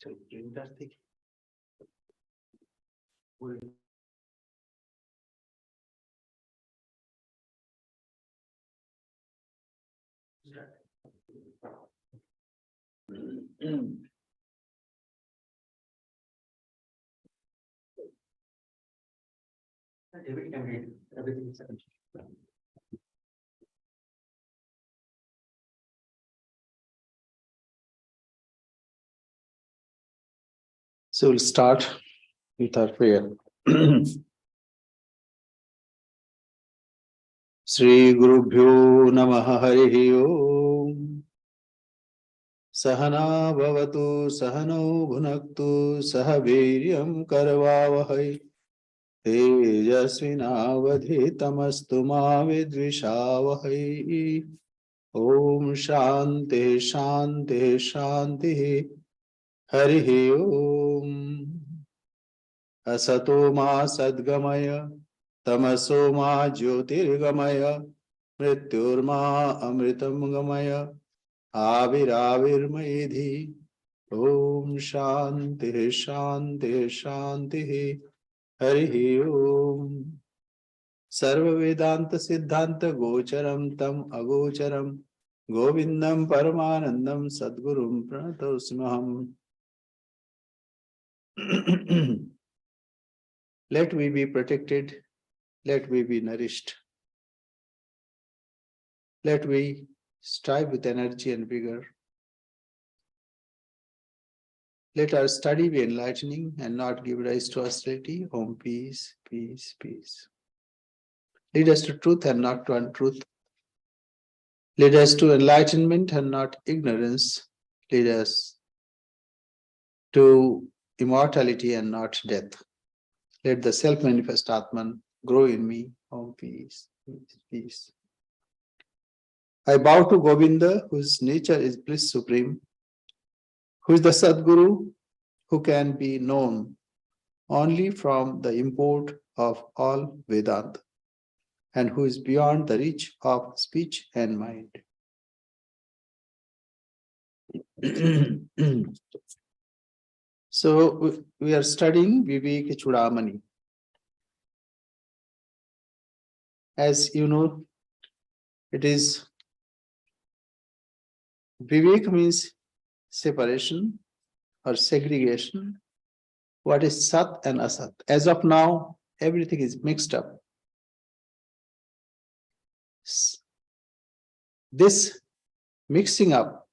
David can read everything is second. So we'll start with our prayer. Shri Gurubhyo Namaha Harihi Om. Sahana Bhavatu Sahano Bhunaktu Sahaviryam Karavavahai. Tejasvinavadhitamastu ma vidvishavahai. Om Shanti Shanti Shanti Harihi Om. Asato ma sadgamaya tamaso ma jyotirgamaya mrityurma amritam gamaya avirāvirmaidhi. Om Shanti Shanti Shanti Harihi Om. Sarva Vedanta Siddhanta Gocharam Tam Agocharam Govindam Paramanandam Sadgurum Pranatosmaham. Let we be protected, let we be nourished. Let we strive with energy and vigor. Let our study be enlightening and not give rise to hostility. Om, peace, peace, peace. Lead us to truth and not to untruth. Lead us to enlightenment and not ignorance. Lead us to immortality and not death. Let the self-manifest Atman grow in me. Om, peace, peace, peace. I bow to Govinda, whose nature is bliss supreme, who is the Sadguru, who can be known only from the import of all Vedanta, and who is beyond the reach of speech and mind. So we are studying Vivekachudmani. As you know, it is Vivek means separation or segregation. What is Sat and Asat? As of now, everything is mixed up. This mixing up,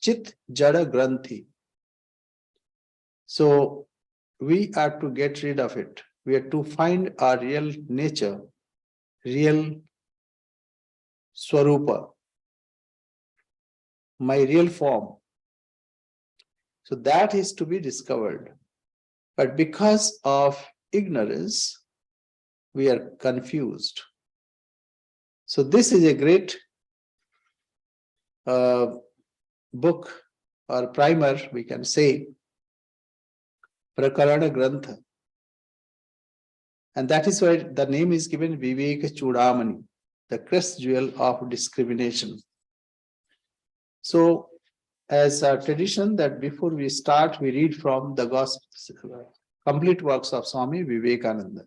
Chit Jada Granthi. So we are to get rid of it. We are to find our real nature, real Swarupa, my real form. So that is to be discovered. But because of ignorance, we are confused. So this is a great book or primer, we can say, Prakarana Grantha. And that is why the name is given Vivekachudmani, the crest jewel of discrimination. So, as a tradition that before we start, we read from the gospel, complete works of Swami Vivekananda.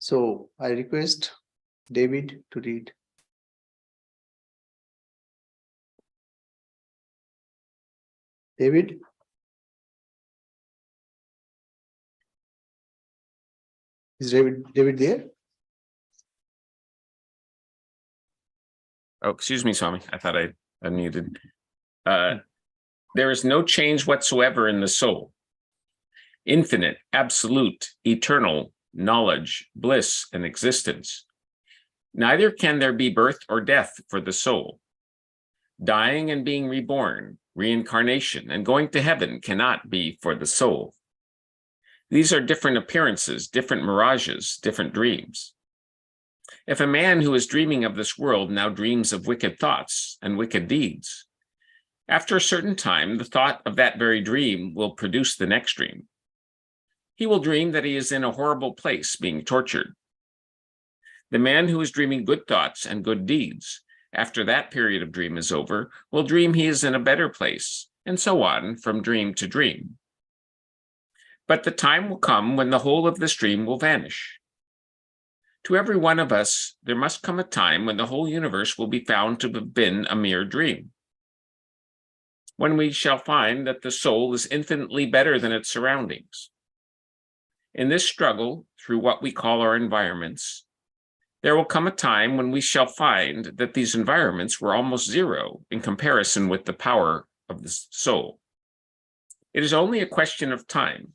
So, I request David to read. David? Is David there? Oh, excuse me, Swami. I thought I unmuted. There is no change whatsoever in the soul. Infinite, absolute, eternal knowledge, bliss, and existence. Neither can there be birth or death for the soul. Dying and being reborn, reincarnation, and going to heaven cannot be for the soul. These are different appearances, different mirages, different dreams. If a man who is dreaming of this world now dreams of wicked thoughts and wicked deeds, after a certain time, the thought of that very dream will produce the next dream. He will dream that he is in a horrible place being tortured. The man who is dreaming good thoughts and good deeds, after that period of dream is over, will dream he is in a better place, and so on from dream to dream. But the time will come when the whole of this dream will vanish. To every one of us, there must come a time when the whole universe will be found to have been a mere dream, when we shall find that the soul is infinitely better than its surroundings. In this struggle through what we call our environments, there will come a time when we shall find that these environments were almost zero in comparison with the power of the soul. It is only a question of time,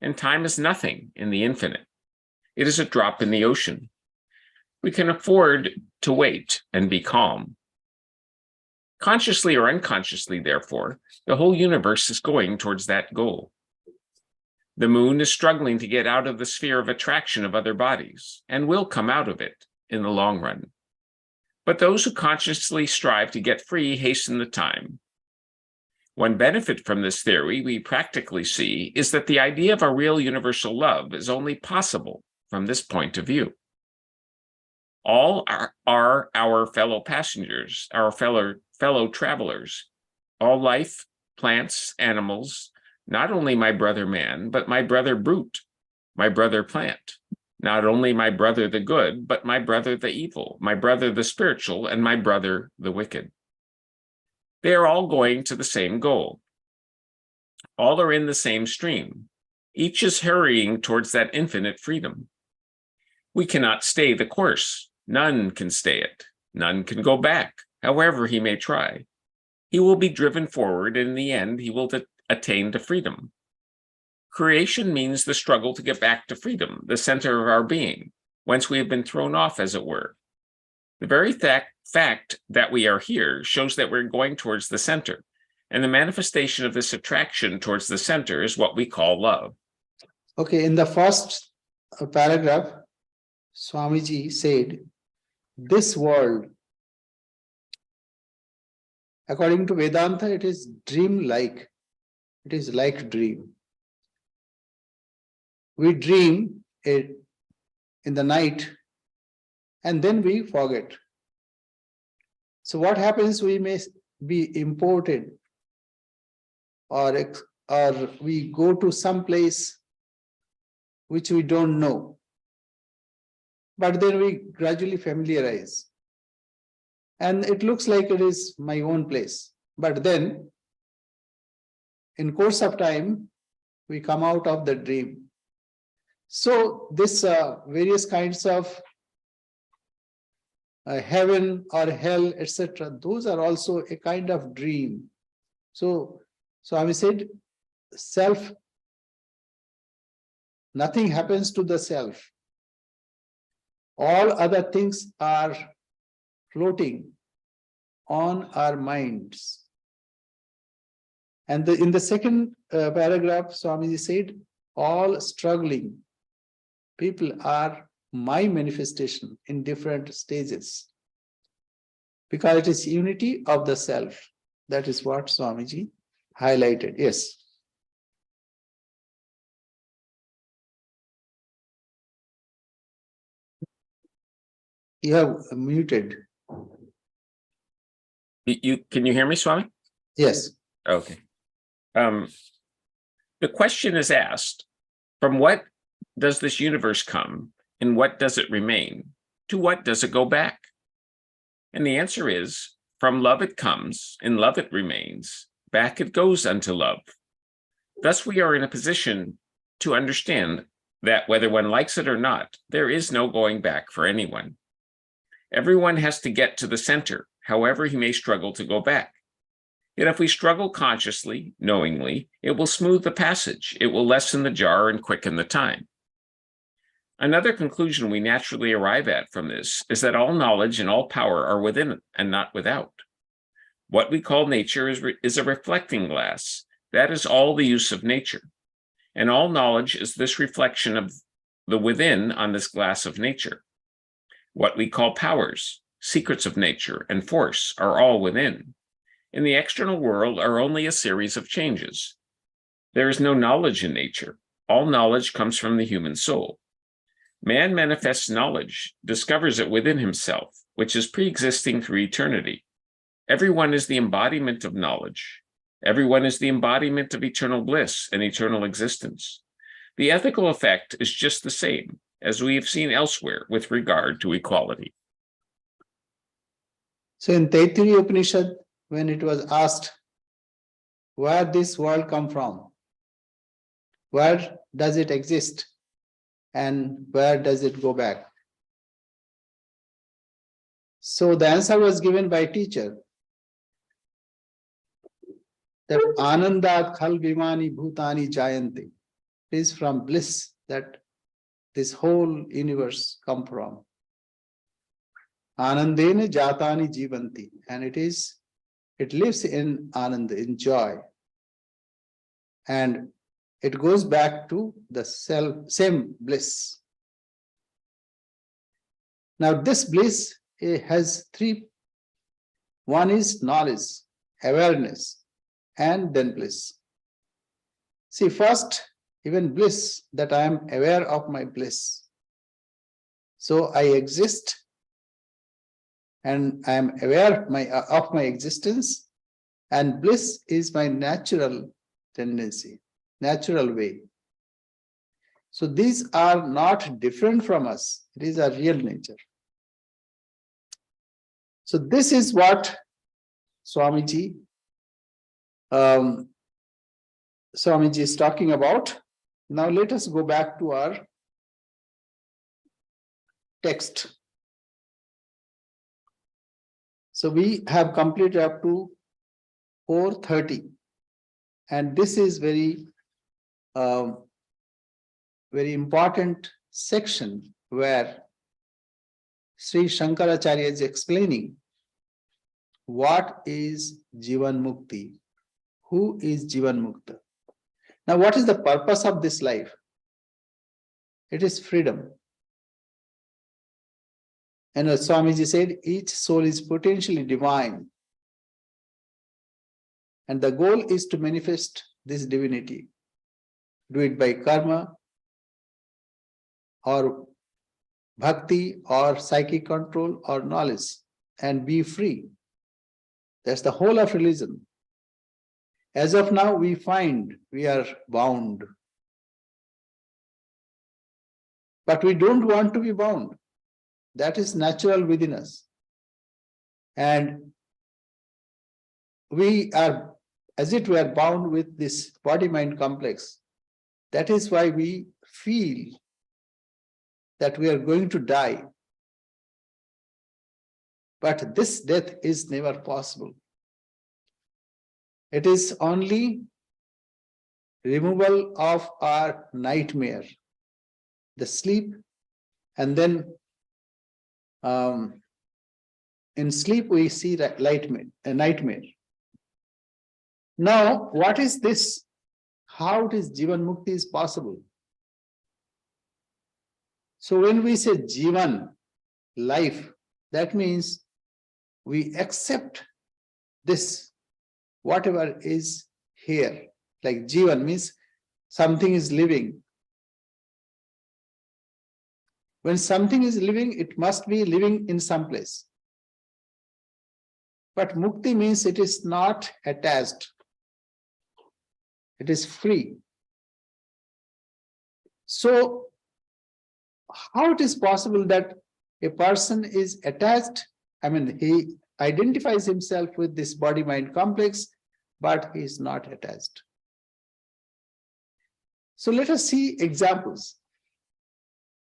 and time is nothing in the infinite. It is a drop in the ocean. We can afford to wait and be calm. Consciously or unconsciously, therefore, the whole universe is going towards that goal. The moon is struggling to get out of the sphere of attraction of other bodies, and will come out of it in the long run. But those who consciously strive to get free hasten the time. One benefit from this theory we practically see is that the idea of a real universal love is only possible from this point of view. All are our fellow passengers, our fellow travelers, all life, plants, animals, not only my brother man, but my brother brute, my brother plant, not only my brother the good, but my brother the evil, my brother the spiritual, and my brother the wicked. They are all going to the same goal. All are in the same stream. Each is hurrying towards that infinite freedom. We cannot stay the course. None can stay it. None can go back, however he may try. He will be driven forward, and in the end, he will attain to freedom. Creation means the struggle to get back to freedom, the center of our being, whence we have been thrown off, as it were. The very fact that we are here shows that we're going towards the center, and the manifestation of this attraction towards the center is what we call love. Okay, in the first paragraph, Swamiji said, this world, according to Vedanta, it is dream-like. It is like dream. We dream it in the night, and then we forget. So what happens? We may be imported, or we go to some place which we don't know. But then we gradually familiarize. And it looks like it is my own place. But then, in course of time, we come out of the dream. So this various kinds of heaven or hell, etc., those are also a kind of dream. So I said, self, nothing happens to the self. All other things are floating on our minds. And in the second paragraph, Swamiji said, all struggling people are my manifestation in different stages, because it is unity of the self. That is what Swamiji highlighted. Yes. You have muted. Can you hear me, Swami? Yes. Okay. The question is asked, from what does this universe come, and what does it remain? To what does it go back? And the answer is, from love it comes, in love it remains, back it goes unto love. Thus we are in a position to understand that whether one likes it or not, there is no going back for anyone. Everyone has to get to the center, however he may struggle to go back. Yet if we struggle consciously, knowingly, it will smooth the passage, it will lessen the jar and quicken the time. Another conclusion we naturally arrive at from this is that all knowledge and all power are within and not without. What we call nature is a reflecting glass. That is all the use of nature. And all knowledge is this reflection of the within on this glass of nature. What we call powers, secrets of nature, and force are all within. In the external world are only a series of changes. There is no knowledge in nature. All knowledge comes from the human soul. Man manifests knowledge, discovers it within himself, which is pre-existing through eternity. Everyone is the embodiment of knowledge. Everyone is the embodiment of eternal bliss and eternal existence. The ethical effect is just the same as we have seen elsewhere with regard to equality. So in Taittiriya Upanishad, when it was asked, where this world come from? Where does it exist? And where does it go back? So the answer was given by teacher that Anandat Khal Vimani Bhutani Jayante. It is from bliss that this whole universe come from. Anandene Jatani Jivanti. And it lives in Anand, in joy. And it goes back to the same bliss. Now this bliss has three. One is knowledge, awareness, and then bliss. See, first, even bliss, that I am aware of my bliss. So I exist and I am aware of my existence, and bliss is my natural tendency, natural way. So these are not different from us. It is our real nature. So this is what Swamiji is talking about. Now let us go back to our text. So we have completed up to 4:30, and this is very important section where Sri Shankaracharya is explaining what is Jivan Mukti, who is Jivan Mukta. Now, what is the purpose of this life? It is freedom. And as Swamiji said, each soul is potentially divine. And the goal is to manifest this divinity. Do it by karma, or bhakti, or psychic control, or knowledge, and be free. That's the whole of religion. As of now, we find we are bound. But we don't want to be bound. That is natural within us. And we are, as it were, bound with this body-mind complex. That is why we feel that we are going to die. But this death is never possible. It is only removal of our nightmare, the sleep, and then in sleep we see that a nightmare. Now, what is this? How it is Jivan Mukti is possible? So when we say Jivan, life, that means we accept this, whatever is here. Like Jivan means something is living. When something is living, it must be living in some place. But Mukti means it is not attached. It is free. So, how it is possible that a person is attached? I mean, he identifies himself with this body-mind complex, but he is not attached. So let us see examples.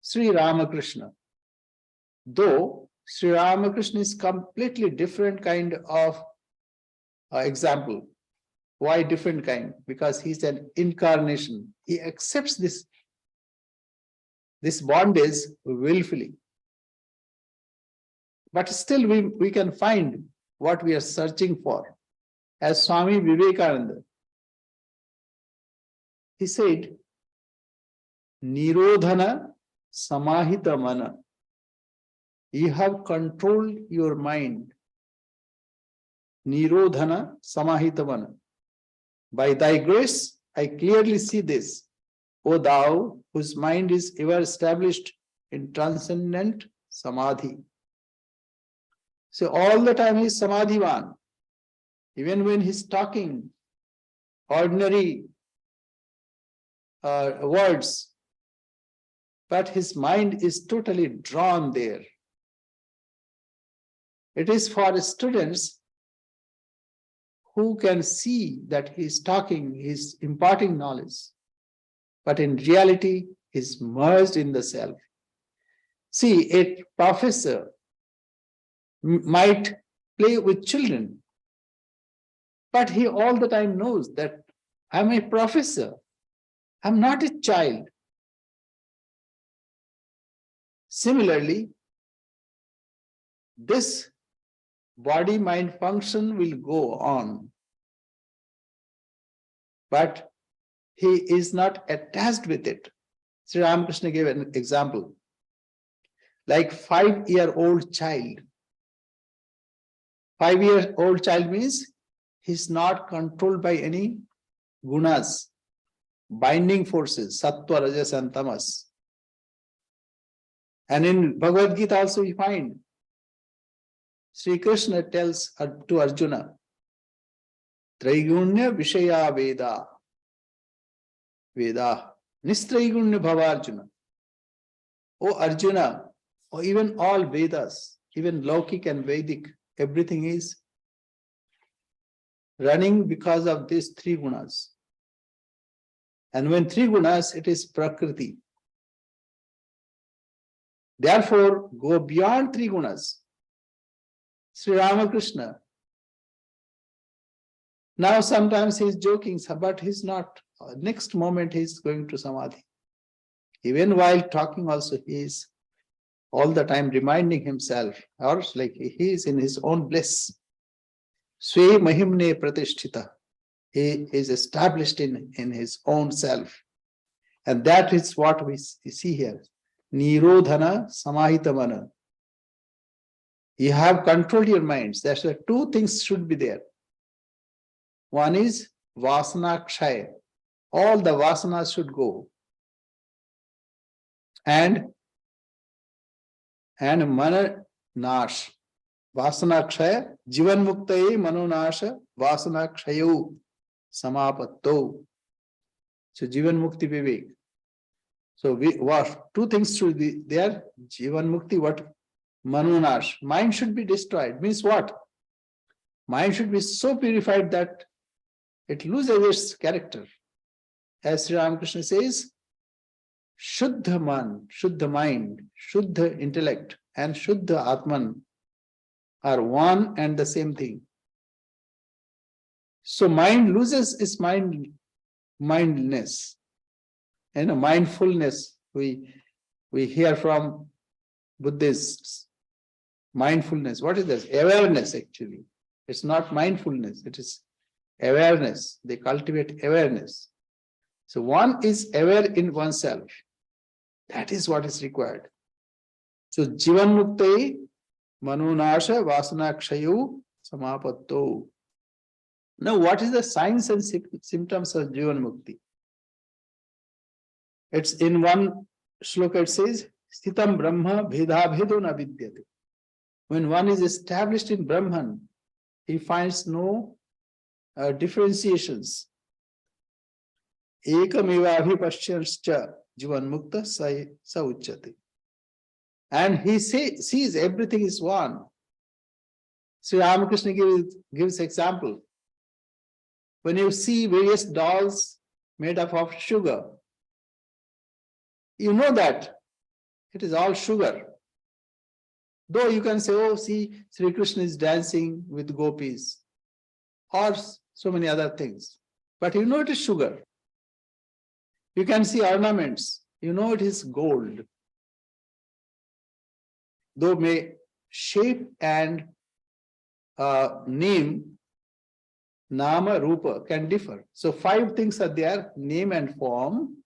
Sri Ramakrishna. Though Sri Ramakrishna is completely different kind of example. Why different kind? Because he's an incarnation. He accepts this bondage willfully. But still we can find what we are searching for. As Swami Vivekananda, he said, Nirodhana Samahita Mana. You have controlled your mind. Nirodhana Samahita Mana. By thy grace, I clearly see this, O thou whose mind is ever established in transcendent samadhi. So all the time he is samadhivan. Even when he's talking, ordinary words, but his mind is totally drawn there. It is for students who can see that he is talking, he is imparting knowledge, but in reality, he is merged in the self. See, a professor might play with children, but he all the time knows that I'm a professor, I'm not a child. Similarly, this body-mind function will go on, but he is not attached with it. Sri Ramakrishna gave an example, like 5-year-old child. 5-year-old child means he's not controlled by any gunas, binding forces, sattva, rajas, and tamas. And in Bhagavad Gita also we find Sri Krishna tells to Arjuna, Traigunya Vishaya Veda, Veda, Nistraigunya Bhava Arjuna. O Arjuna, or even all Vedas, even Laukic and Vedic, everything is running because of these 3 gunas. And when 3 gunas, it is Prakriti. Therefore, go beyond 3 gunas. Sri Ramakrishna. Now sometimes he is joking, but he's not. Next moment he is going to Samadhi. Even while talking also, he is all the time reminding himself, or like he is in his own bliss. Swe Mahimne Pratishtita. He is established in his own self. And that is what we see here. Nirodhana Samahitamana. You have controlled your minds. That's why 2 things should be there. One is Vasana Kshaya. All the vasanas should go. And Mana Nash. Vasana Kshaya. Jivan Muktaye Mano Nasha. Vasana Kshayu Samapatto. So Jivan Mukti Vivek. So what 2 things should be there. Jivan Mukti, what? Manunash. Mind should be destroyed. Means what? Mind should be so purified that it loses its character. As Sri Ramakrishna says, Shuddha Man, Shuddha mind, Shuddha intellect, and Shuddha Atman are one and the same thing. So mind loses its mindness. And mindfulness, we hear from Buddhists. Mindfulness, what is this? Awareness actually. It's not mindfulness, it is awareness. They cultivate awareness. So one is aware in oneself. That is what is required. So Jivan Muktai, Manunasha, Vasana Kshayu, Samapatto. Now, what is the signs and symptoms of Jivan Mukti? It's in one shloka, it says, Sthitam Brahma Bheda Bhedo na Vidyate. When one is established in Brahman, he finds no differentiations. Ekameva abhipashyascha Jivan Mukta sa uchyate. And he sees everything is one. Sri Ramakrishna gives example. When you see various dolls made up of sugar, you know that it is all sugar. Though you can say, oh, see, Sri Krishna is dancing with gopis, or so many other things. But you know it is sugar. You can see ornaments, you know it is gold. Though may shape and name, nama, rupa can differ. So 5 things are there: name and form,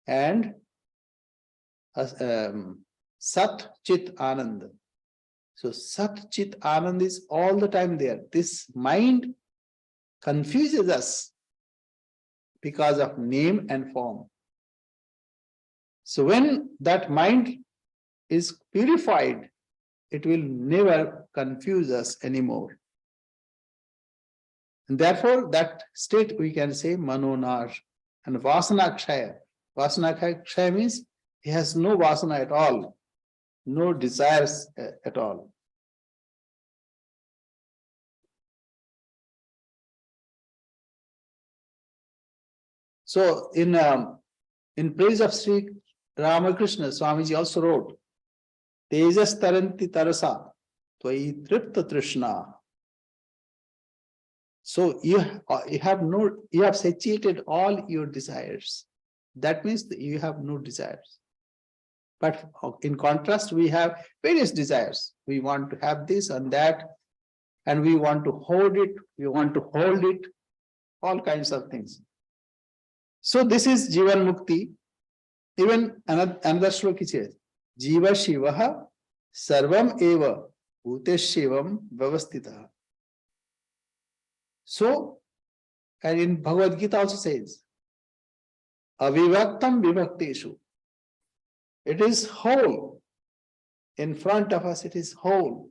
and Sat Chit Anand. So Sat Chit Anand is all the time there. This mind confuses us because of name and form. So when that mind is purified, it will never confuse us anymore. And therefore, that state we can say manonar. And vasana kshaya. Vasana kshaya means he has no vasana at all, no desires at all. So in praise of Sri Ramakrishna, Swamiji also wrote, Tejas taranti tarasa, tvai tripta trishna. So you have satiated all your desires. That means that you have no desires. But in contrast, we have various desires. We want to have this and that, and we want to hold it, we want to hold it, all kinds of things. So this is Jivan Mukti. Even another shloka says, Jiva Shivaha Sarvam Eva Bhuteshivam Vyavastita. So, and in Bhagavad Gita also says, Avivaktam Vivakteshu. It is whole. In front of us, it is whole.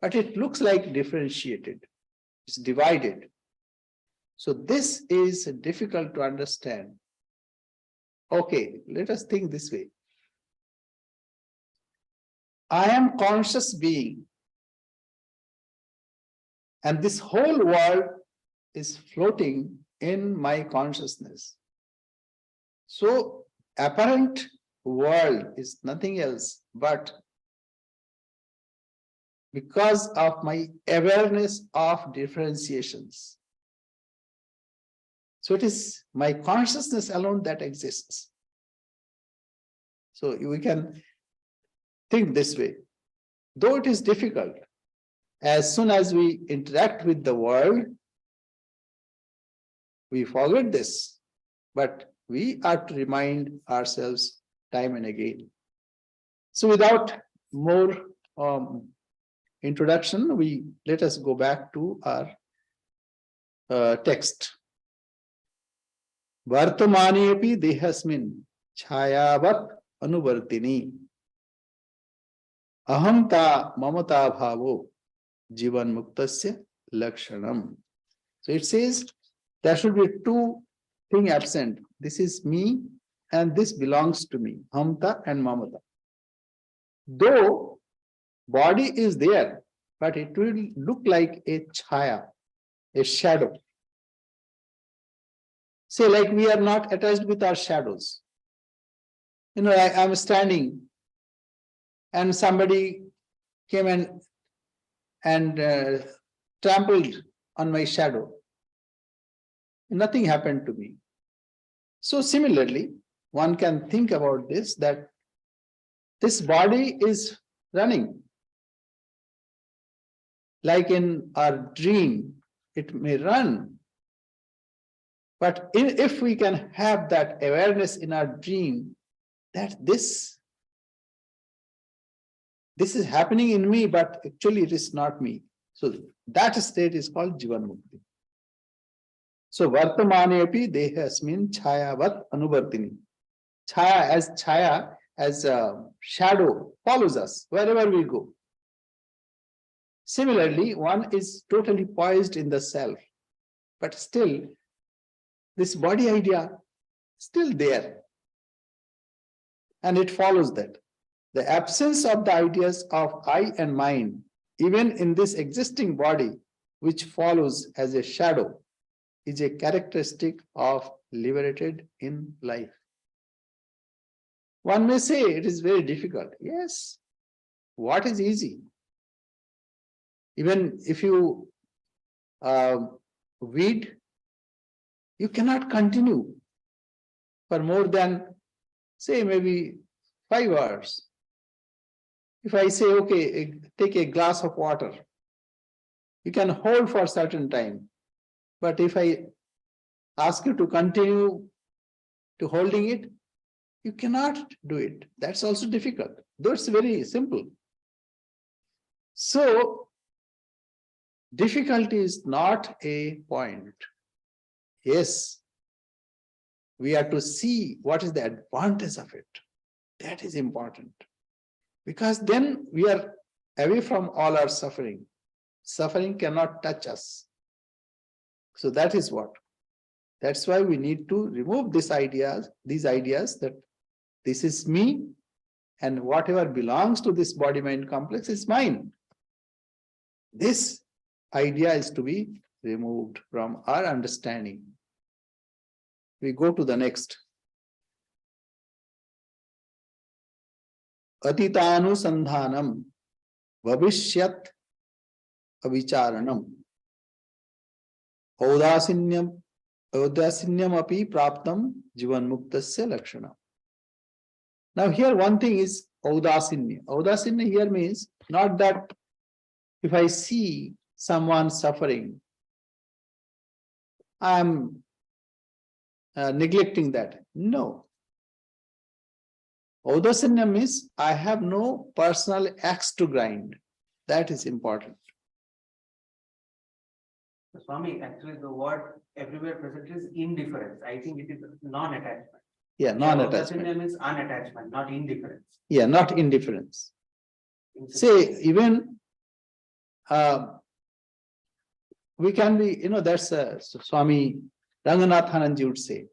But it looks like differentiated. It's divided. So this is difficult to understand. Okay, let us think this way. I am conscious being. And this whole world is floating in my consciousness. So apparent world is nothing else but because of my awareness of differentiations. So it is my consciousness alone that exists. So we can think this way. Though it is difficult, as soon as we interact with the world, we forget this, but we are to remind ourselves time and again. So without more introduction, let us go back to our text. Vartamani api dehasmin chayavat anuvartini ahamta mamata bhavo jivan muktasya lakshanam. So it says there should be two things absent. This is me and this belongs to me, ahamta and mamata. Though body is there, but it will look like a chaya, a shadow. Say like we are not attached with our shadows. You know, I am standing and somebody came and trampled on my shadow. Nothing happened to me. So similarly, one can think about this, that this body is running. Like in our dream, it may run. But if we can have that awareness in our dream, that this is happening in me, but actually it is not me. So that state is called Jivan Mukti. So Vartamane api dehasmin chayavat anuvartini. Chaya as a shadow follows us wherever we go. Similarly, one is totally poised in the self, but still this body idea still there. And it follows that the absence of the ideas of I and mine, even in this existing body, which follows as a shadow, is a characteristic of liberated in life. One may say it is very difficult. Yes. What is easy? Even if you weed, you cannot continue for more than, say, maybe 5 hours. If I say, okay, take a glass of water, you can hold for a certain time. But if I ask you to continue to holding it, you cannot do it. That's also difficult, though it's very simple. So, difficulty is not a point. Yes, we have to see what is the advantage of it. That is important. Because then we are away from all our suffering. Suffering cannot touch us. So that is what. That's why we need to remove these ideas that this is me and whatever belongs to this body-mind complex is mine. This idea is to be removed from our understanding. We go to the next. Atitanusandhanam bhavishyat avicharanam audasinyam api praptam jivanmuktasya lakshanam. Now here one thing is audasinya. Audasinya here means not that if I see someone suffering, I am neglecting that. No. Audasinya means I have no personal axe to grind. That is important. Swami, actually the word everywhere present is indifference. I think it is non-attachment. Yeah, non-attachment. Audasinya means unattachment, not indifference. Yeah, not indifference. Say, even we can be, that's Swami Ranganathananji would say,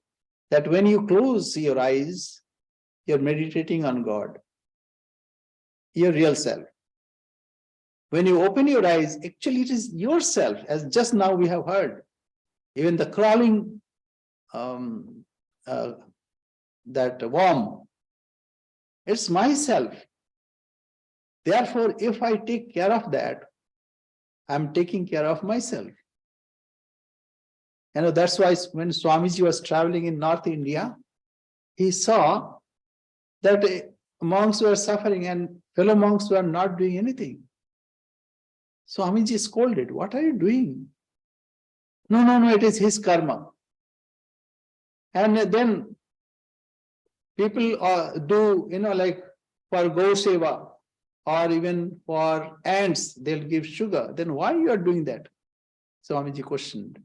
that when you close your eyes, you're meditating on God, your real self. When you open your eyes, actually it is yourself, as just now we have heard. Even the crawling, that worm, it's myself. Therefore, if I take care of that, I'm taking care of myself. That's why when Swamiji was traveling in North India, he saw that monks were suffering and fellow monks were not doing anything. Swamiji scolded, "What are you doing?" No, it is his karma. And then people do, like for Go Seva or even for ants, they'll give sugar. Then why you are doing that? Swamiji questioned.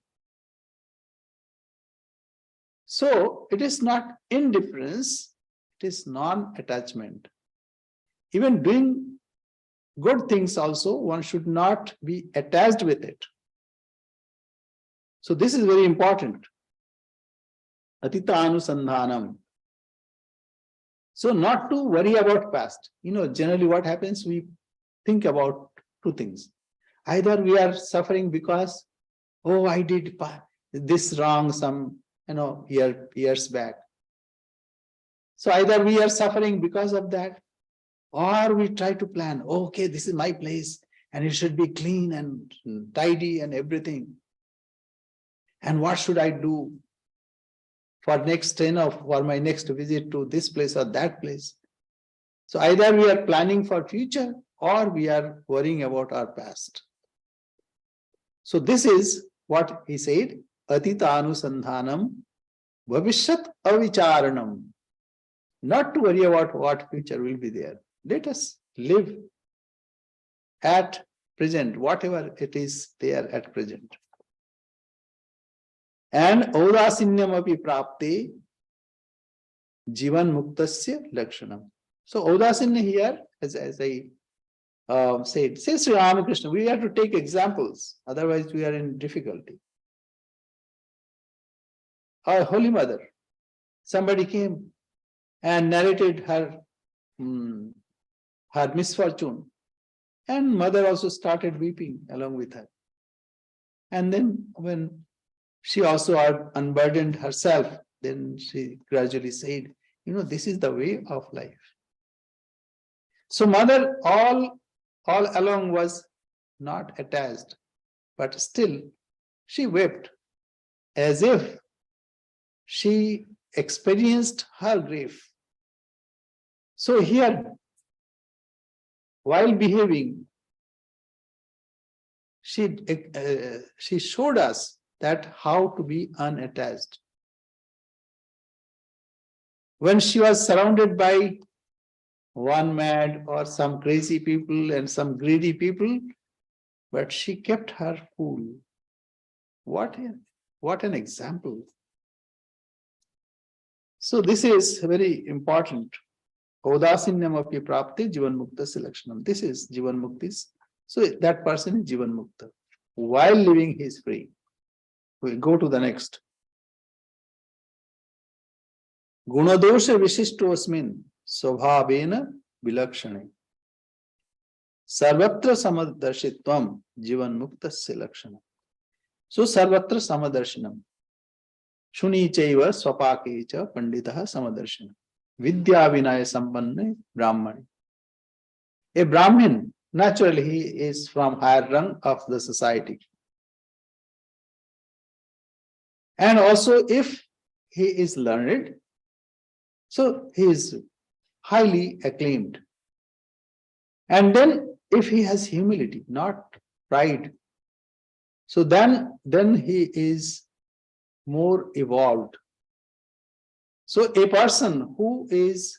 So it is not indifference, it is non-attachment. Even doing good things also, one should not be attached with it. So this is very important. Atita anusandhanam. So not to worry about past. Generally what happens, we think about two things. Either we are suffering because, oh, I did this wrong some, years back. So either we are suffering because of that, or we try to plan, okay, this is my place and it should be clean and tidy and everything. And what should I do for for my next visit to this place or that place? So either we are planning for future or we are worrying about our past. So this is what he said, Atita anusandhanam bhavishyat avicharanam. Not to worry about what future will be there. Let us live at present, whatever it is there at present. And audasinyam api prapte jivan muktasya lakshanam. So audasinya here, as I said, says Sri Ramakrishna, we have to take examples, otherwise we are in difficulty. Our Holy Mother, somebody came and narrated her misfortune, and mother also started weeping along with her. And then when she also unburdened herself, then she gradually said, this is the way of life. So mother all along was not attached, but still she wept as if she experienced her grief. So here, while behaving, she showed us that how to be unattached. When she was surrounded by one mad or some crazy people and some greedy people, but she kept her cool. What an example. So this is very important. Audasinyam api prapte jivan muktasya lakshanam. This is jivan muktis. So that person is jivan mukta. While living, he is free. We go to the next. Gunadosha vishishtosmin swabhavena vilakshane. Sarvatra samadarshitvam jivan muktasya lakshana. So sarvatra samadarshana. Shuni chaiva swapake cha panditaha samadarshana. Vidya vinaya sampanne brahmani. A Brahmin, naturally he is from higher rung of the society. And also if he is learned, so he is highly acclaimed. And then if he has humility, not pride, so then he is more evolved. So a person who is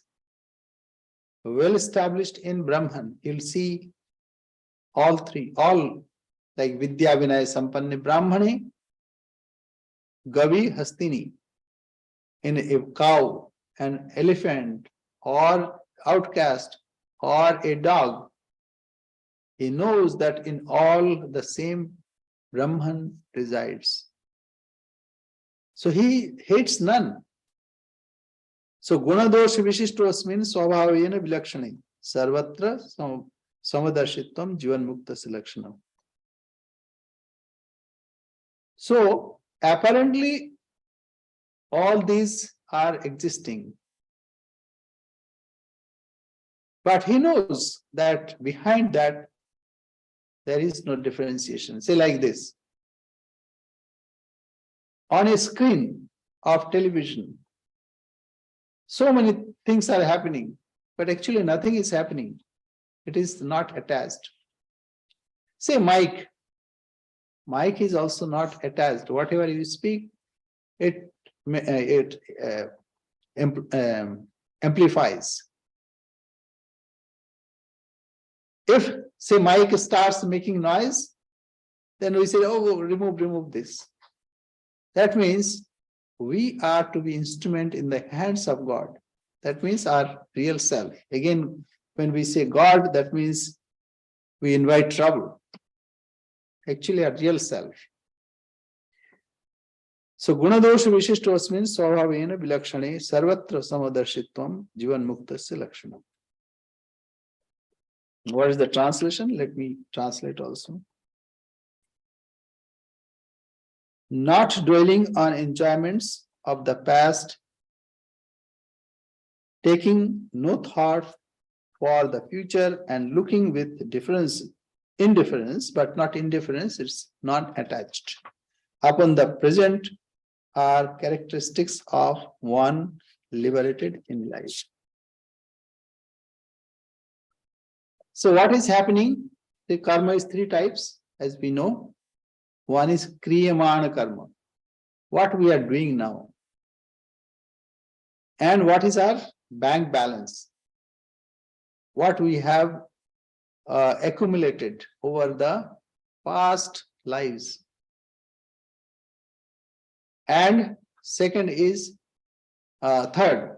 well established in Brahman, you'll see all three, all like Vidya Vinaya Sampanne Brahmane, Gavi Hastini, in a cow, an elephant, or outcast, or a dog. He knows that in all the same Brahman resides. So he hates none. So Gunadosh Vishishtosmin Swabhavena Vilakshane Sarvatra Samadarshitvam Jivan Mukta Selekshanam. So apparently all these are existing. But he knows that behind that there is no differentiation. Say like this. On a screen of television, so many things are happening, but actually nothing is happening. It is not attached. Say mic. Mic is also not attached. Whatever you speak, it amplifies. If, say, mic starts making noise, then we say, oh, remove this. That means we are to be instrument in the hands of God. That means our real self. Again, when we say God, that means we invite trouble. Actually, our real self. So, Gunadosha Vishishtosmin Swabhavena Vilakshane Sarvatra Samadarshitvam Jivan Muktasya Lakshanam. What is the translation? Let me translate also. Not dwelling on enjoyments of the past, taking no thought for the future, and looking with indifference, but not indifference, it's not attached. Upon the present are characteristics of one liberated in life. So what is happening? The karma is three types, as we know. One is kriyamana karma, what we are doing now. And what is our bank balance? What we have accumulated over the past lives. And second is third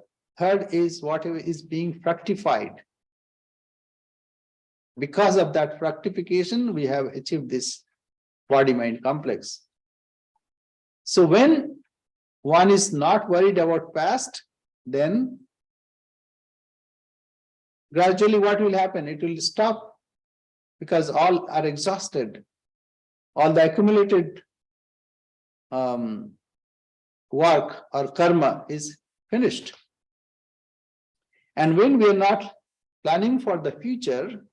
is whatever is being fructified. Because of that fructification, we have achieved this body-mind complex. So when one is not worried about past, then gradually what will happen? It will stop, because all are exhausted. All the accumulated work or karma is finished. And when we are not planning for the future,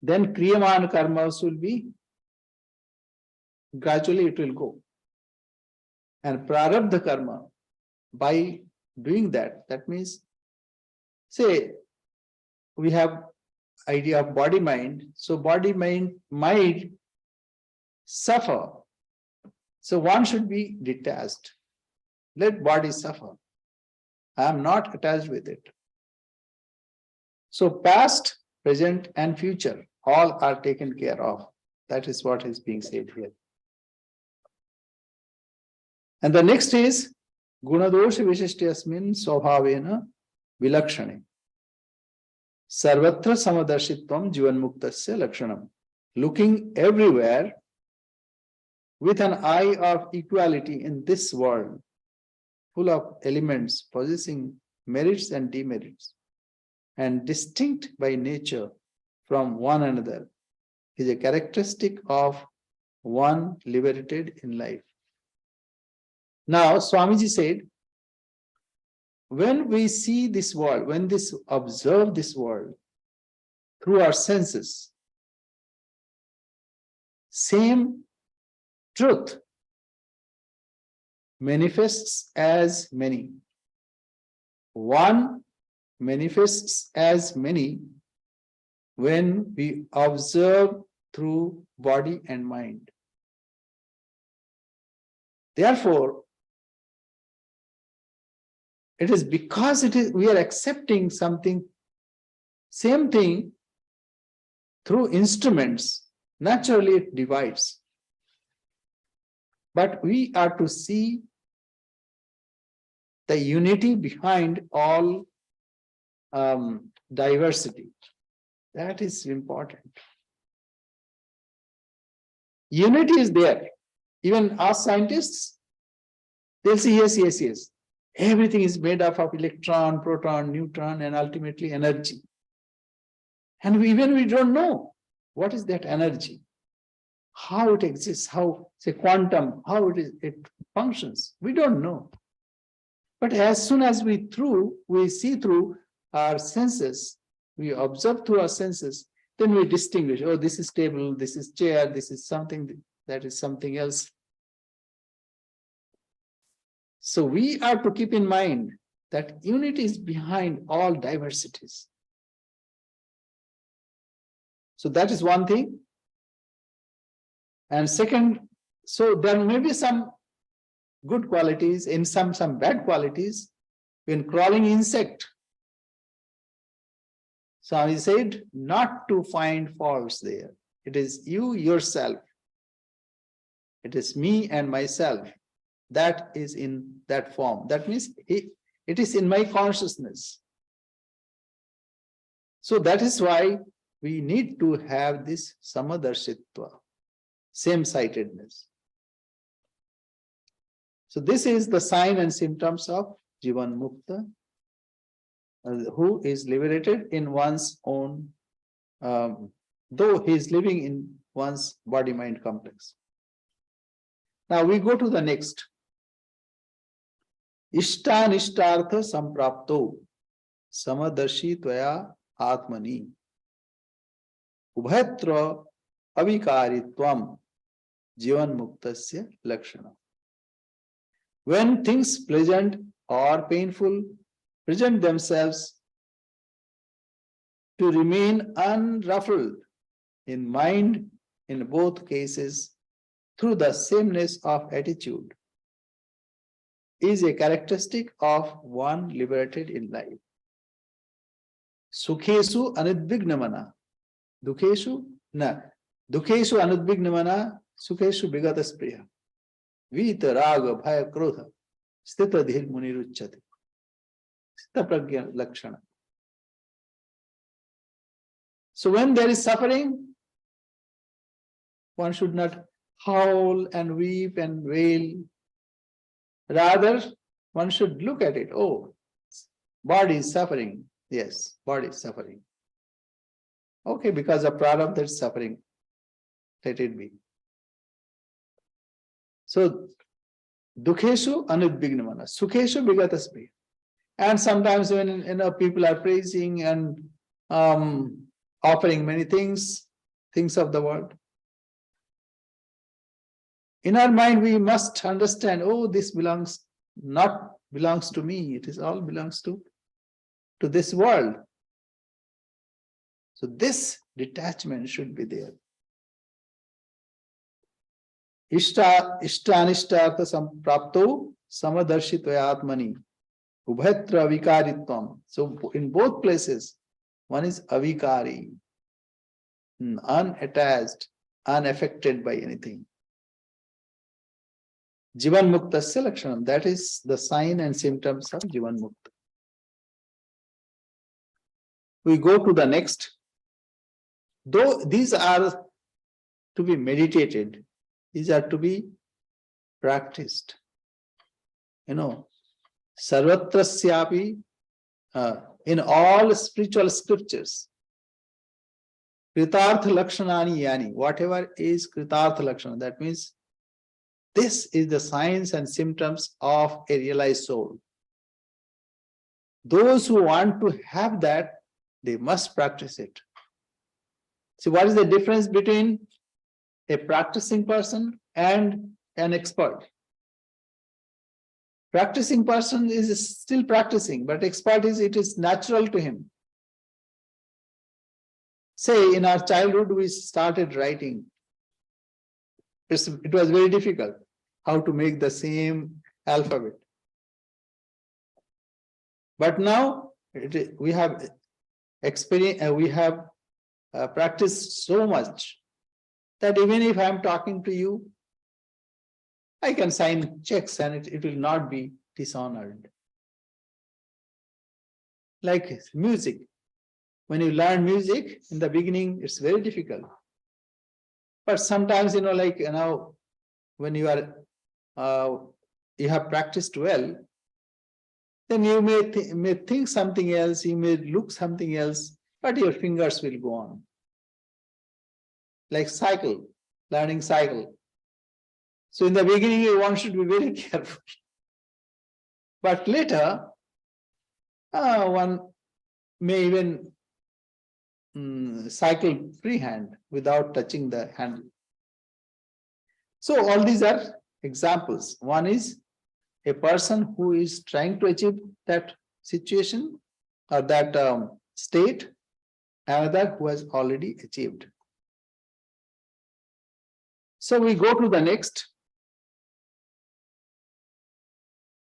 then kriyamana karmas will be, gradually it will go. And prarabdha karma, by doing that, that means, say, we have idea of body mind, so body mind might suffer. So one should be detached. Let body suffer. I am not attached with it. So past, present, and future, all are taken care of. That is what is being said here. And the next is Gunadosha Vishishtiyasmin Swabhavena Vilakshane. Sarvatra Samadarshitvam Jivan Muktasya Lakshanam. Looking everywhere with an eye of equality in this world, full of elements possessing merits and demerits, and distinct by nature from one another, is a characteristic of one liberated in life. Now, Swamiji said, when we see this world, when this observe this world through our senses, same truth manifests as many. One manifests as many when we observe through body and mind. Therefore, it is because we are accepting something, same thing through instruments, naturally it divides. But we are to see the unity behind all diversity. That is important. Unity is there. Even us scientists, they'll say, yes, yes, yes. Everything is made up of electron, proton, neutron, and ultimately energy. And we don't know what is that energy, how it exists, how, say, quantum, how it functions. We don't know. But as soon as we see through our senses, we observe through our senses, then we distinguish, oh, this is table, this is chair, this is something, that is something else. So we are to keep in mind that unity is behind all diversities. So that is one thing. And second, so there may be some good qualities, in some bad qualities. When crawling insect, so he said not to find faults there. It is you yourself. It is me and myself. That is in that form. That means it is in my consciousness. So that is why we need to have this samadarshitva, same-sightedness. So this is the sign and symptoms of Jivan Mukta, who is liberated in one's own, though he is living in one's body-mind complex. Now we go to the next. Ishtanishtartha samprapto samadarshi tvaya atmani ubhayatra avikaritvam jivan muktasya lakshana. When things pleasant or painful present themselves, to remain unruffled in mind in both cases through the sameness of attitude is a characteristic of one liberated in life. Sukhesu anudvignamana, dukheshu anudvignamana, sukheshu vigataspriya, vita raga bhaya krodha, sthita dhir muniruchyate. Sthita pragya lakshana. So when there is suffering, one should not howl and weep and wail. Rather, one should look at it. Oh, body is suffering. Yes, body is suffering. Okay, because of prarabdha that's suffering. Let it be. So, dukheshu anudvignamana, sukheshu vigataspriya. And sometimes when people are praising and offering many things of the world, in our mind we must understand, oh, this belongs to me. It is all belongs to this world. So this detachment should be there. Ishtanishtartha samprapto samadarshitva atmani ubhayatra avikaritvam. So in both places, one is avikari, unattached, unaffected by anything. Jivan Muktasya Lakshanam, that is the sign and symptoms of Jivan Mukta. We go to the next. Though these are to be meditated, These are to be practiced. Sarvatrasyapi, in all spiritual scriptures, Kritartha Lakshanani Yani, whatever is Kritartha Lakshana, that means this is the signs and symptoms of a realized soul. Those who want to have that, they must practice it. See, what is the difference between a practicing person and an expert? Practicing person is still practicing, but expert it is natural to him. Say in our childhood, we started writing. It was very difficult how to make the same alphabet. But now we have experience, we have practiced so much that even if I am talking to you, I can sign checks and it will not be dishonored. Like music. When you learn music, in the beginning, it's very difficult. But sometimes, when you are, you have practiced well, then you may think something else, you may look something else, but your fingers will go on. Like cycle, learning cycle. So in the beginning, one should be very careful. But later, one may even cycle freehand without touching the handle. So all these are examples. One is a person who is trying to achieve that situation or that state, another who has already achieved. So we go to the next.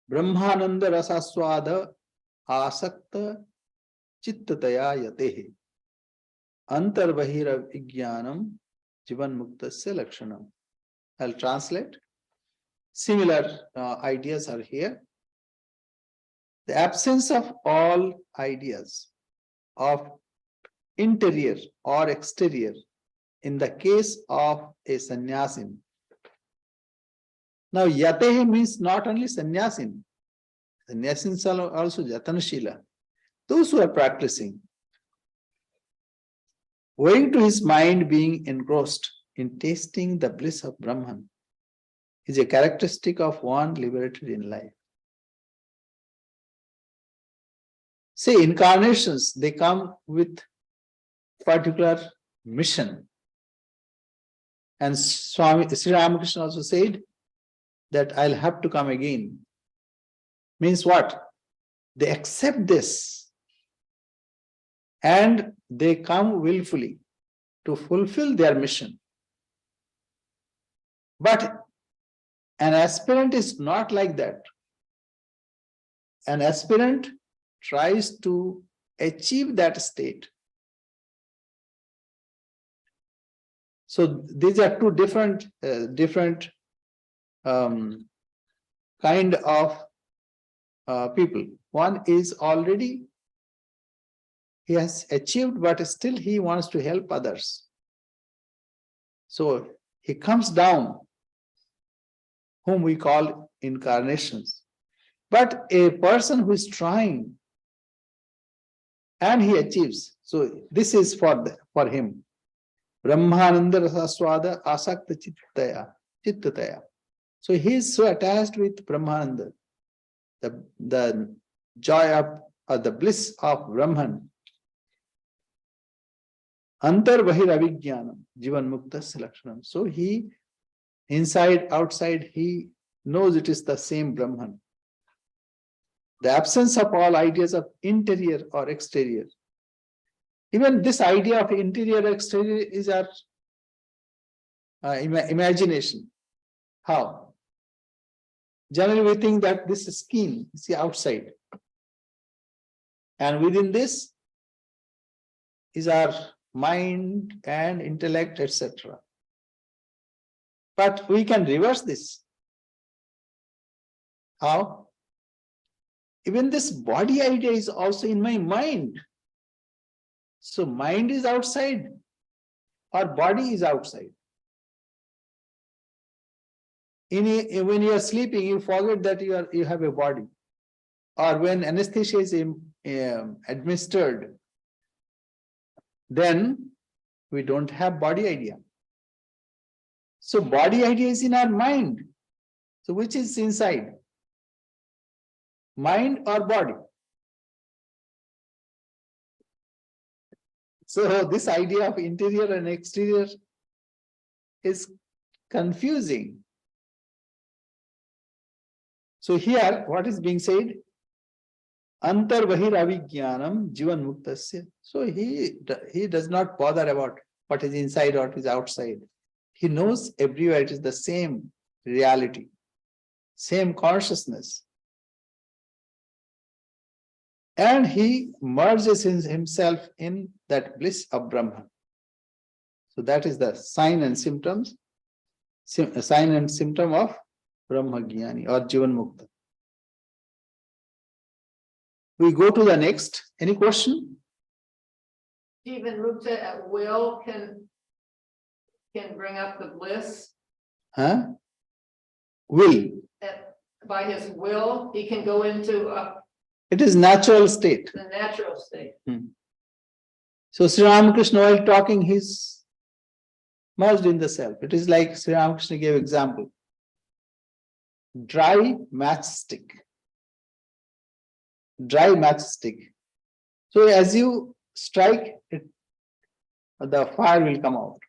Brahmananda rasaswada asakta chittataya yatehe antarbahira vijnanam jivan muktasya lakshanam. I'll translate. Similar ideas are here. The absence of all ideas of interior or exterior in the case of a sannyasin. Now, yatehe means not only sannyasin. Sannyasins are also jatanashila. Those who are practicing. Owing to his mind being engrossed in tasting the bliss of Brahman is a characteristic of one liberated in life. See, incarnations, they come with particular mission. And Sri Ramakrishna also said that I'll have to come again. Means what? They accept this and they come willfully to fulfill their mission. But an aspirant is not like that. An aspirant tries to achieve that state. So these are two different kind of people. One is already, he has achieved, but still he wants to help others. So he comes down, whom we call incarnations. But a person who is trying and he achieves, so this is for him. Brahmananda rasaswada asakta chittataya. So he is so attached with Brahmananda, the joy of or the bliss of Brahman. Antar bahir avijnanam jivan muktasya lakshanam. So he, inside, outside, he knows it is the same Brahman. The absence of all ideas of interior or exterior. Even this idea of interior or exterior is our imagination. How? Generally, we think that this skin is the outside. And within this is our mind and intellect, etc. But we can reverse this. How? Even this body idea is also in my mind. So mind is outside or body is outside. When you are sleeping, you forget that you have a body. Or when anesthesia is administered, then we don't have body idea. So body idea is in our mind. So which is inside? Mind or body? So this idea of interior and exterior is confusing. So here, what is being said? Antar bahir avijnanam jivan muktasya. So he does not bother about what is inside or what is outside. He knows everywhere it is the same reality, same consciousness. And he merges himself in that bliss of Brahman. So that is the sign and symptom of Brahma Jnani or Jivan Mukta. We go to the next. Any question? Jivan Mukta at will can bring up the bliss. Huh? Will. By his will, he can go into It is natural state. the natural state. So Sri Ramakrishna, while talking, he's merged in the self. It is like Sri Ramakrishna gave example. Dry matchstick. Dry matchstick. So as you strike it, the fire will come out.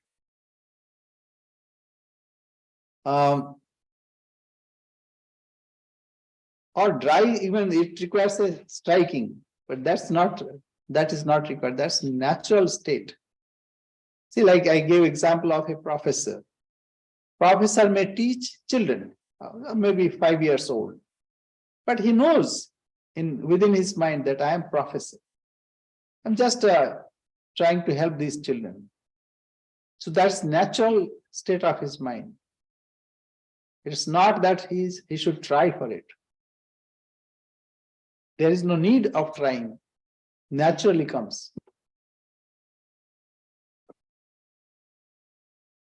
Or dry, even it requires a striking, but that is not required. That's natural state. See, like I gave example of a professor. Professor may teach children, maybe 5 years old, but he knows within his mind that I am professor. I'm just trying to help these children. So that's natural state of his mind. It's not that he should try for it. There is no need of trying. Naturally comes.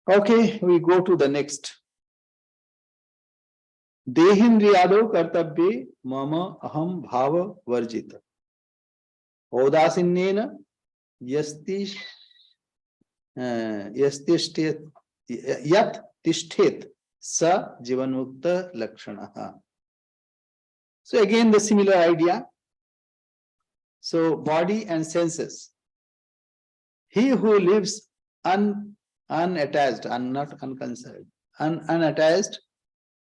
Okay, we go to the next. Dehindriyado kartabbe mama aham bhava varjita. Odasinnena yat tishthet sa jivanmukta lakshanaha. So again, the similar idea. So body and senses. He who lives unattached, not unconcerned, unattached,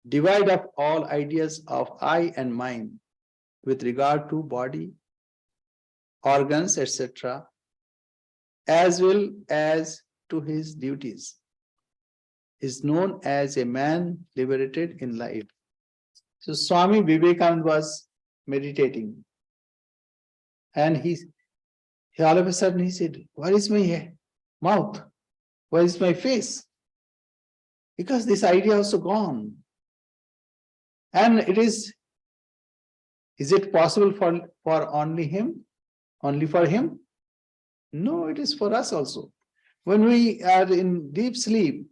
devoid of all ideas of I and mine with regard to body, organs, etc., as well as to his duties, is known as a man liberated in life. So Swami Vivekananda was meditating, and he all of a sudden he said, "Where is my mouth? Where is my face?" Because this idea also gone. And is it possible for only him? Only for him? No, it is for us also. When we are in deep sleep,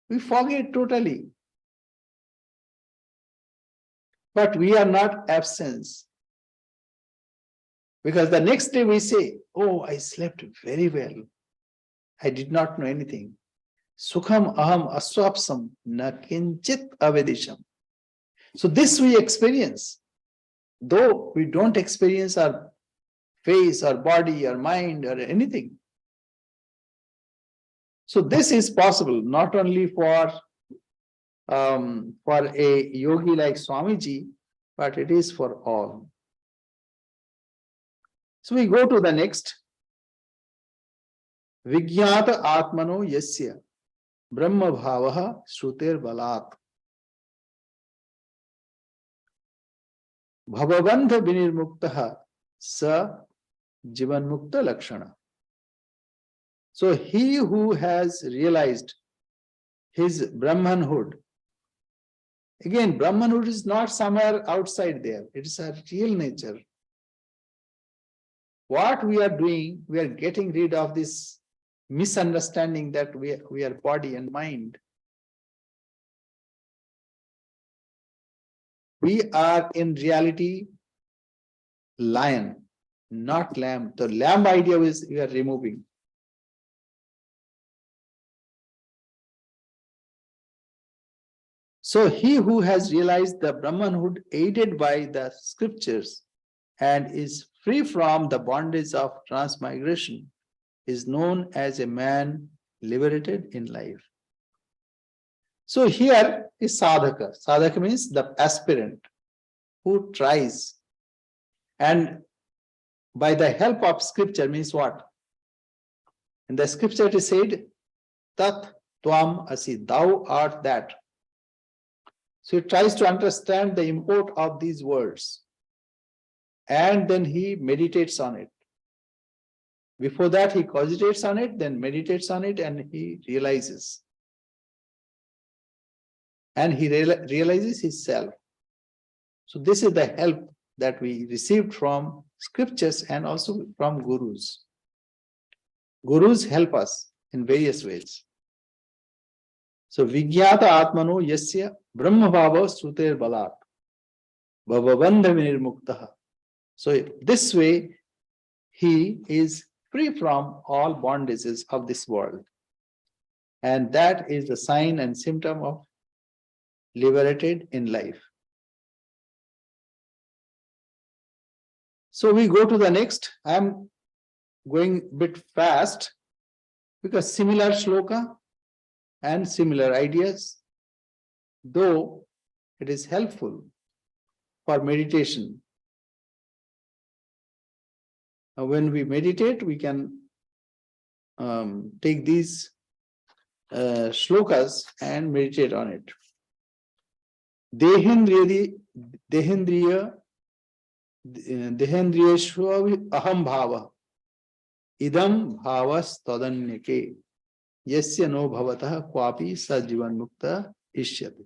we forget totally. But we are not absent. Because the next day we say, "Oh, I slept very well. I did not know anything. Sukham aham aswapsam na kinchit avedisham." So this we experience. Though we don't experience our face, our body, our mind, or anything. So this is possible not only for a yogi like Swamiji, but it is for all. So we go to the next. Vijnata atmano yasya brahma bhavaha shruter balat. Bhavabandha vinirmuktaha sa jivanmukta lakshana. So he who has realized his Brahmanhood, again, Brahmanhood is not somewhere outside there. It is a real nature. What we are doing, we are getting rid of this misunderstanding that we are body and mind. We are in reality lion, not lamb. The lamb idea is we are removing. So he who has realized the Brahmanhood aided by the scriptures and is free from the bondage of transmigration is known as a man liberated in life. So here is sadhaka. Sadhaka means the aspirant who tries, and by the help of scripture means what? In the scripture it is said, Tat Tvam Asi, thou art that. So he tries to understand the import of these words, and then he meditates on it. Before that, he cogitates on it, then meditates on it, and he realizes. And he realizes his self. So this is the help that we received from scriptures and also from gurus. Gurus help us in various ways. So Vigyata Atmano Yasya Brahma Bhava Suter Balat Bhavabandha Vinirmuktaha. So this way he is free from all bondages of this world. And that is the sign and symptom of liberated in life. So we go to the next. I am going a bit fast because similar shloka and similar ideas, though it is helpful for meditation. When we meditate, we can take these shlokas and meditate on it. Dehendriyeshva aham bhava idam bhavas tadanyake yasya no bhavatah kwapi sajivan mukta ishyati.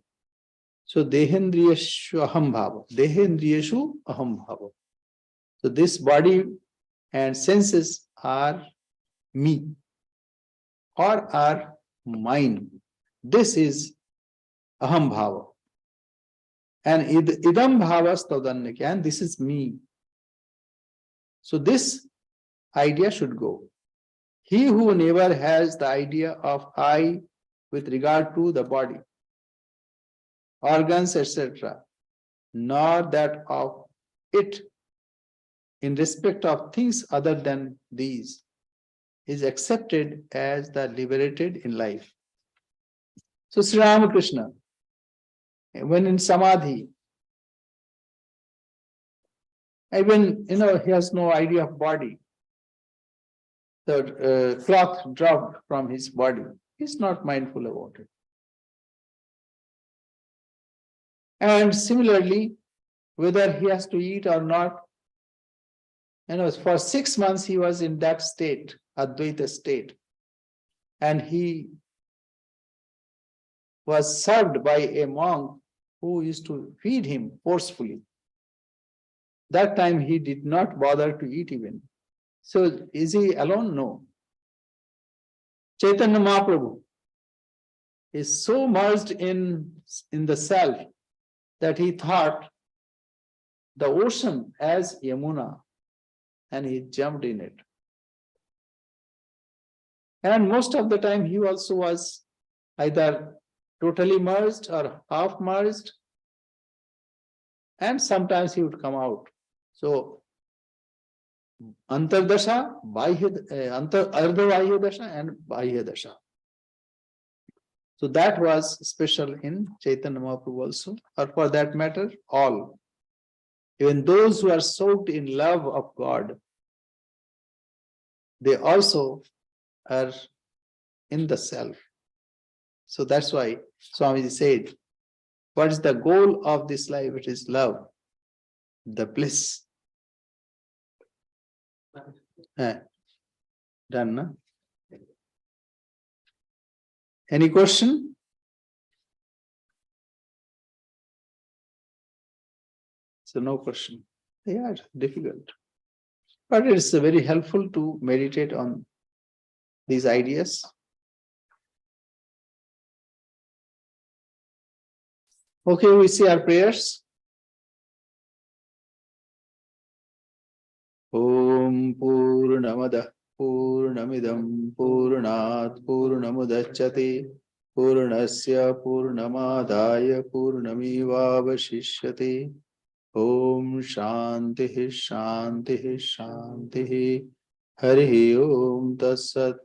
So dehendriyeshva aham bhava, dehendriyeshu aham bhava. So this body and senses are me or are mine. This is aham bhava. And idam bhavas tadanyake, and this is me. So this idea should go. He who never has the idea of I with regard to the body, organs, etc., nor that of it in respect of things other than these, is accepted as the liberated in life. So Sri Ramakrishna, when in Samadhi, even he has no idea of body. The cloth dropped from his body. He's not mindful about it. And similarly, whether he has to eat or not, for 6 months he was in that state, Advaita state, and he was served by a monk who used to feed him forcefully. That time he did not bother to eat even. So is he alone? No. Chaitanya Mahaprabhu is so merged in the self that he thought the ocean as Yamuna, and he jumped in it. And most of the time he also was either totally merged or half merged, and sometimes he would come out. So Antardasha, Ardhavahya Dasha and Bahya Dasha. So that was special in Chaitanya Mahaprabhu also, or for that matter, all. Even those who are soaked in love of God, they also are in the self. So that's why Swamiji said, what is the goal of this life? It is love, the bliss. Done, no? Any question? So no question. Yeah, it's difficult. But it's very helpful to meditate on these ideas. Okay, we see our prayers. Purnamada Purnamidam Purnat Purnamudachyate Purnasya Purnamadaya Purnamivavashishyate. Om Shanti Shanti Shanti. Hari Om Tatsat.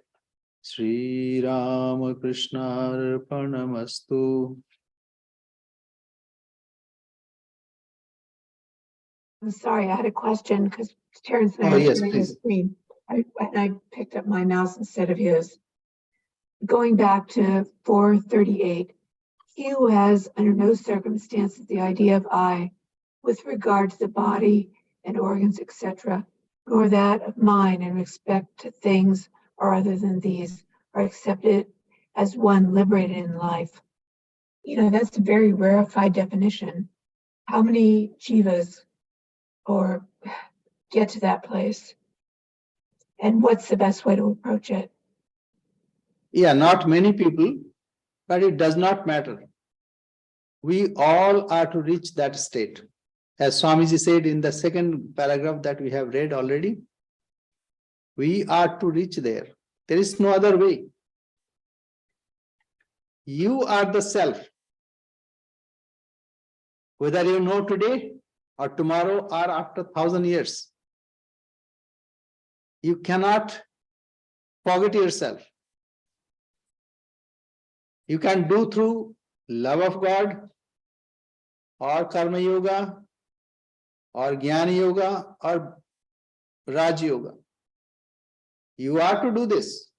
Sri Ramakrishna Arpanamastu. I'm sorry, I had a question because Terrence and I Oh, are yes, sharing the please. screen. I picked up my mouse instead of his. Going back to 438, he who has under no circumstances the idea of I with regard to the body and organs, etc., nor that of mine in respect to things or other than these, are accepted as one liberated in life. You know, that's a very rarefied definition. How many jivas or get to that place? And what's the best way to approach it? Yeah, not many people, but it does not matter. We all are to reach that state. As Swamiji said in the second paragraph that we have read already, we are to reach there. There is no other way. You are the self. Whether you know today or tomorrow or after 1,000 years, you cannot forget yourself. You can do through love of God or Karma Yoga or Jnana Yoga or Raj Yoga. You are to do this.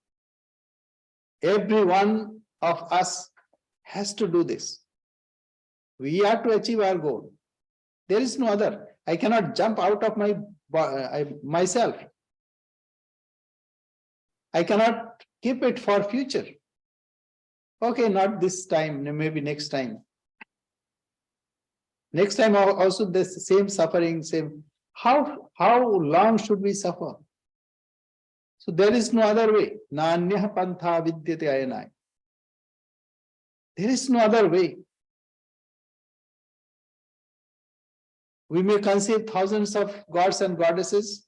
Every one of us has to do this. We are to achieve our goal. There is no other. I cannot jump out of myself. I cannot keep it for future. Okay, not this time, maybe next time. Next time also this same suffering, same. How long should we suffer? So there is no other way. Nanyah pantha vidyate ayanai. There is no other way. We may conceive thousands of gods and goddesses,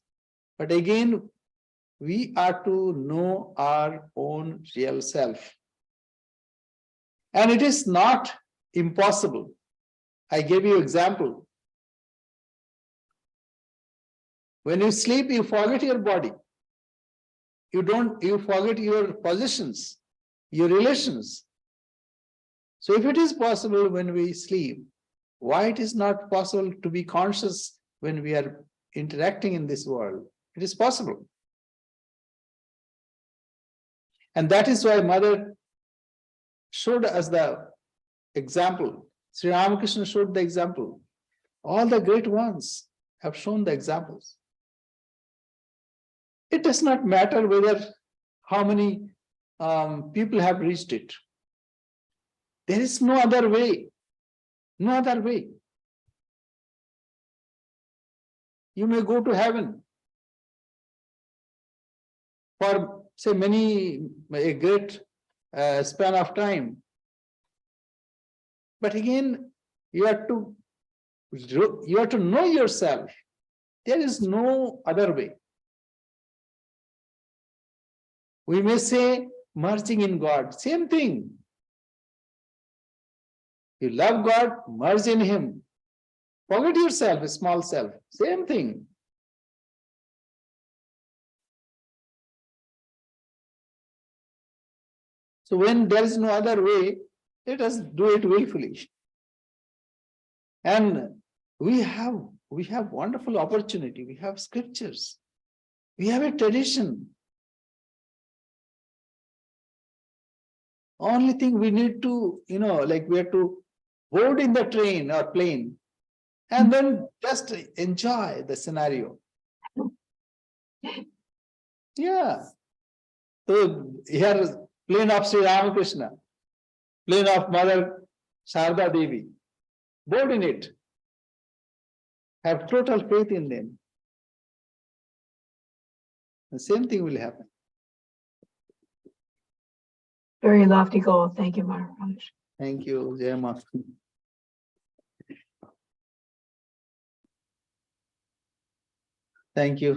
but again, we are to know our own real self. And it is not impossible. I gave you example. When you sleep, you forget your body. You forget your possessions, your relations. So if it is possible when we sleep, why it is not possible to be conscious when we are interacting in this world? It is possible. And that is why Mother showed us the example. Sri Ramakrishna showed the example. All the great ones have shown the examples. It does not matter whether how many people have reached it. There is no other way. No other way. You may go to heaven for, say, a great span of time. But again, you have to know yourself. There is no other way. We may say merging in God, same thing. You love God, merge in Him. Forget yourself, a small self, same thing. So when there is no other way, let us do it willfully. And we have wonderful opportunity. We have scriptures. We have a tradition. Only thing we need to, like we have to board in the train or plane and then just enjoy the scenario. Yeah. So here, plane of Sri Ramakrishna, plane of Mother Sharda Devi, board in it. Have total faith in them. The same thing will happen. Very lofty goal. Thank you, Maharaj. Thank you, Jai Ma. Thank you.